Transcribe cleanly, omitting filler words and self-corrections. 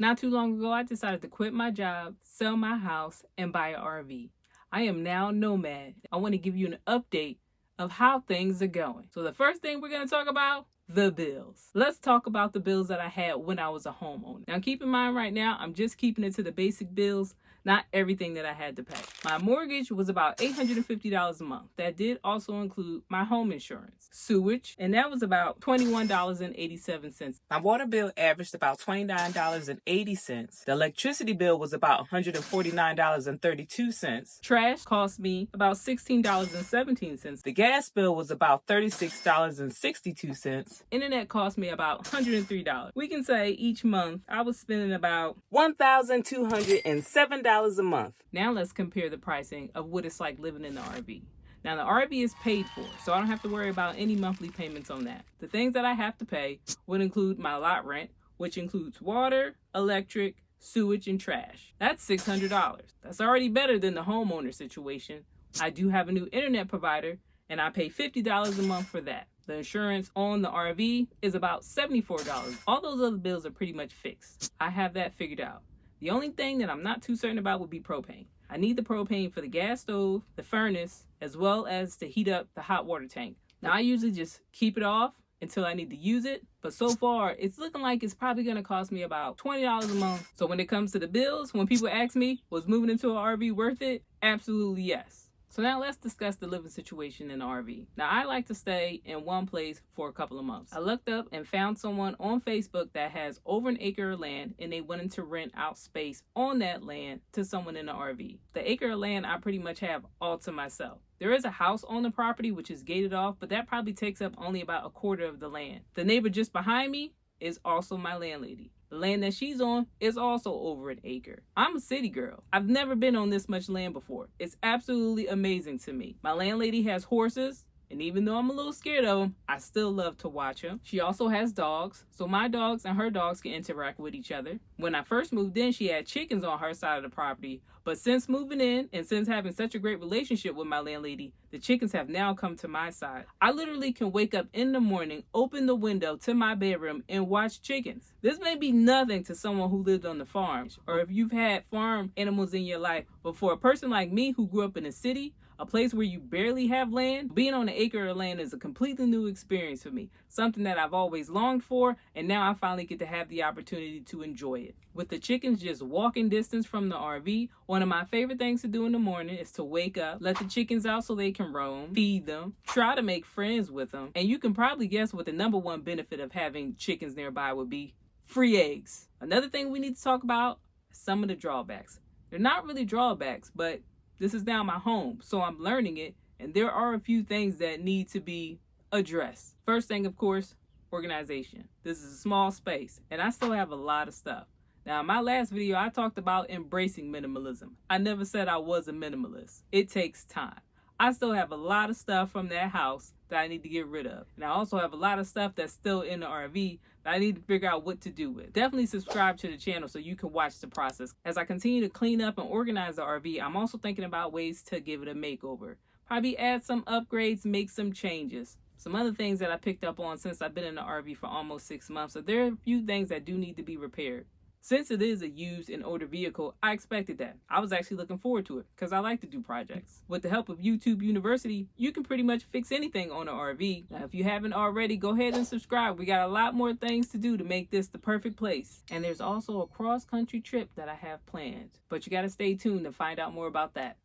Not too long ago, I decided to quit my job, sell my house, and buy an RV. I am now Nomad. I want to give you an update of how things are going. So the first thing we're going to talk about, the bills. Let's talk about the bills that I had when I was a homeowner. Now keep in mind right now, I'm just keeping it to the basic bills, not everything that I had to pay. My mortgage was about $850 a month. That did also include my home insurance, sewage, and that was about $21.87. My water bill averaged about $29.80. The electricity bill was about $149.32. Trash cost me about $16.17. The gas bill was about $36.62. Internet cost me about $103. We can say each month I was spending about $1,207 a month. Now let's compare the pricing of what it's like living in the RV. Now the RV is paid for, so I don't have to worry about any monthly payments on that. The things that I have to pay would include my lot rent, which includes water, electric, sewage, and trash. That's $600. That's already better than the homeowner situation. I do have a new internet provider, and I pay $50 a month for that. The insurance on the RV is about $74. All those other bills are pretty much fixed. I have that figured out. The only thing that I'm not too certain about would be propane. I need the propane for the gas stove, the furnace, as well as to heat up the hot water tank. Now I usually just keep it off until I need to use it, but so far it's looking like it's probably going to cost me about $20 a month. So when it comes to the bills, when people ask me, was moving into an RV worth it? Absolutely yes. So now let's discuss the living situation in the RV. Now I like to stay in one place for a couple of months. I looked up and found someone on Facebook that has over an acre of land and they wanted to rent out space on that land to someone in the RV. The acre of land I pretty much have all to myself. There is a house on the property which is gated off, but that probably takes up only about a quarter of the land. The neighbor just behind me is also my landlady. The land that she's on is also over an acre. I'm a city girl. I've never been on this much land before. It's absolutely amazing to me. My landlady has horses, and even though I'm a little scared of them, I still love to watch them. She also has dogs, so my dogs and her dogs can interact with each other. When I first moved in, she had chickens on her side of the property, but since moving in and since having such a great relationship with my landlady, the chickens have now come to my side. I literally can wake up in the morning, open the window to my bedroom, and watch chickens. This may be nothing to someone who lived on the farm, or if you've had farm animals in your life, but for a person like me who grew up in a city, a place where you barely have land, being on an acre of land is a completely new experience for me. Something that I've always longed for, and now I finally get to have the opportunity to enjoy it. With the chickens just walking distance from the RV, one of my favorite things to do in the morning is to wake up, let the chickens out so they can roam, feed them, try to make friends with them, and you can probably guess what the number one benefit of having chickens nearby would be: free eggs. Another thing we need to talk about is some of the drawbacks. They're not really drawbacks, but this is now my home, so I'm learning it, and there are a few things that need to be addressed. First thing, of course, organization. This is a small space, and I still have a lot of stuff. Now, in my last video, I talked about embracing minimalism. I never said I was a minimalist. It takes time. I still have a lot of stuff from that house that I need to get rid of. And I also have a lot of stuff that's still in the RV that I need to figure out what to do with. Definitely subscribe to the channel so you can watch the process. As I continue to clean up and organize the RV, I'm also thinking about ways to give it a makeover. Probably add some upgrades, make some changes. Some other things that I picked up on since I've been in the RV for almost 6 months. So there are a few things that do need to be repaired. Since it is a used and older vehicle, I expected that. I was actually looking forward to it because I like to do projects. With the help of YouTube University, you can pretty much fix anything on an RV. Now, if you haven't already, go ahead and subscribe. We got a lot more things to do to make this the perfect place. And there's also a cross-country trip that I have planned. But you got to stay tuned to find out more about that.